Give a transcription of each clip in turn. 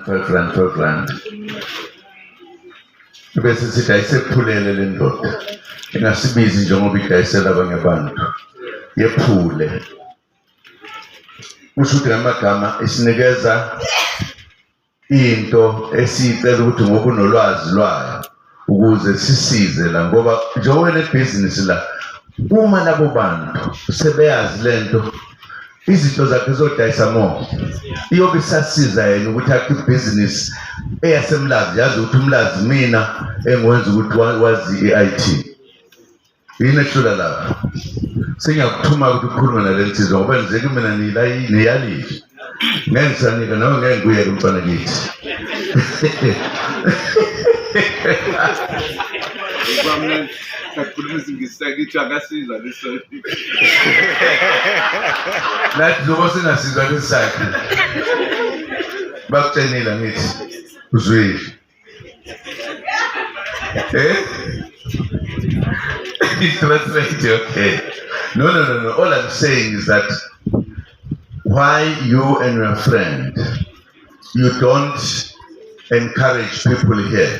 12 rand. Bese sithi ayisephulele le ndoda. Ingasibizi njengoba idayisela abanye abantu. Yephule. Usho ukuthi ngamagama esinikeza into esicela ukuthi ngoba unolwazi lwayo ukuze sisize la ngoba njengoba le business la uma labo bantu sebeyazi lento izinto zakhe zodayisa mo iyobe sasiza yena ukuthi akhe business eyasemlazi yazi ukuthi umlazi mina engwenza ukuthi wazi iIT yini ethula lapha sengiyakuthuma ukuthi ukhulume nalensizwa ngoba nizeke mina niyalile ngengisanika nawe ngeke nguyeke umfana kithi nathi zoba singasizwa lesakhe bakutshenile ngithi uzwile translate, okay. No. All I'm saying is that why you and your friend, you don't encourage people here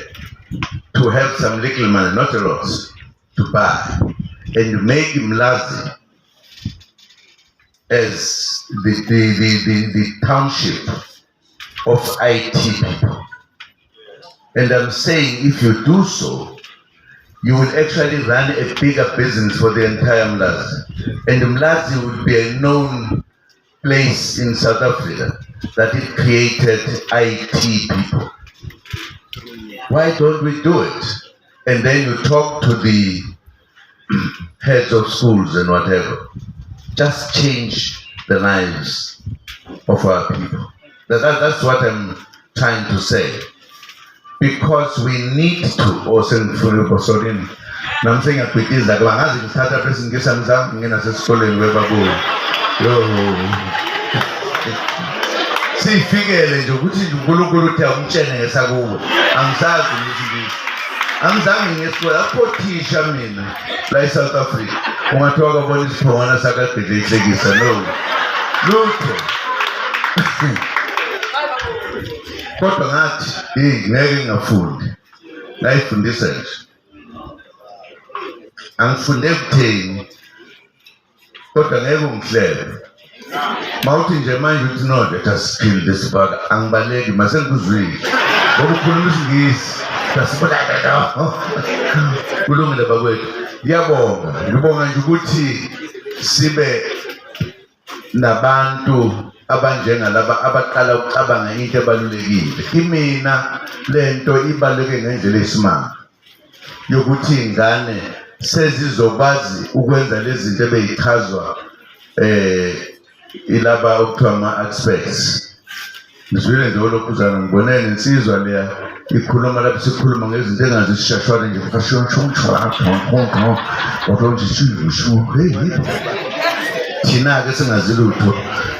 to have some little money, not a lot, to buy, and make Emlazi as the township of IT people. And I'm saying if you do so, you will actually run a bigger business for the entire Emlazi. And Emlazi will be a known place in South Africa that it created IT people. Why don't we do it? And then you talk to the heads of schools and whatever. Just change the lives of our people. That's what I'm trying to say. Because we need to also sorry. I'm saying a quick is that one has to start a person get some in a school in Webabu. See, figure you go to tell Chen as I go. I'm saying it's what I put teacher mean, like South Africa. When I talk about this for one, I say, no. Kodwa ngathi ngeke ngafundi la ifundisa nje angifunde ukuthini kodwa ngeke ungihlele mawuthi nje manje uthi no let us kill this bug angibaleki mase ngikuzwile ngoba ukhuluma isingisi dasibona kulungile bakwethu ngibonga nje ukuthi sibe nabantu abanjengalaba abaqala ukucabanga into ebalulekile imina lento ibaluleke ngendlela esimanga yokuthi ingane sezizokwazi ukwenza lezi zinto ebeyichazwa ilaba okuthiwa ama-experts ngizwile nje olokhuzana ngibone nensizwa leya ikhuluma lapho sikhuluma ngezinto engazishashwane nje thina-ke singazi lutho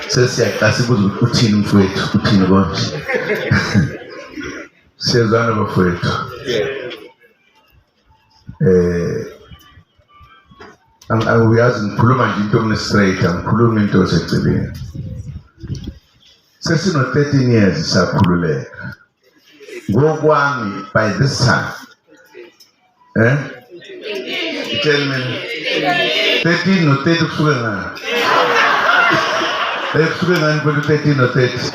sesiyaqasa sibuza ukuthi uthini mfowethu uthini konje siyezwana bafowethu angiyazi ngikhuluma nje into straight angikhulumi into eseceleni sesino 13 years sakhululeka ngokwami by this time tell me 13 no 30 kusuke ngani kusuke ngani kwethu 13 no 30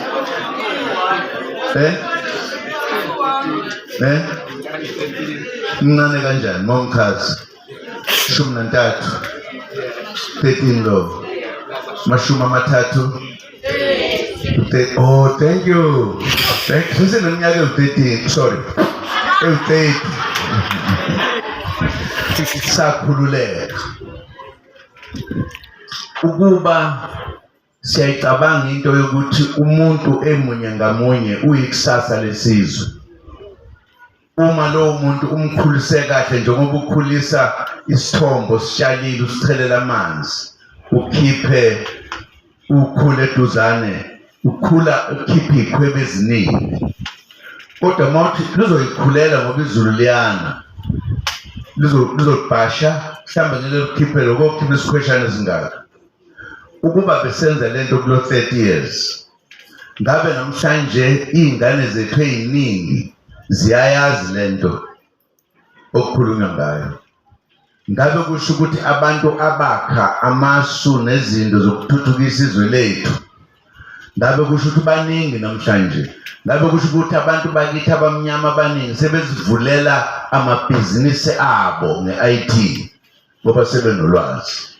mncane kanjani mawungichazi 13 13 lo mashumi amathathu oh thank you seseneminyaka ewu-13 sorry ewu-30 sakhululeka ukuba siyayicabanga into yokuthi umuntu emunye ngamunye uyikusasa lesizwe uma lowo muntu umkhulise kahle njengoba ukhulisa isithombo sitshalile usichelela amanzi ukhiphe ukhule eduzane ukhula ukhiphe ikhwebe eziningi kodwa mawuthi lizoyikhulela ngoba izulu liyana lizobhasha mhlawumbe ngeke likhiphe lokho isikhweshana ezingaka ukuba besenza lento kulo 30 years ngabe namhlanje iy'ngane zethu ey'ningi ziyayazi lento okukhulunywa ngayo. Ngabe kusho ukuthi abantu abakha amasu nezinto zokuthuthukisa izwe lethu, ngabe kusho ukuthi baningi namhlanje, ngabe kusho ukuthi abantu bakithi abamnyama abaningi sebezivulela amabhizinisi abo nge-IT ngoba sebenolwazi.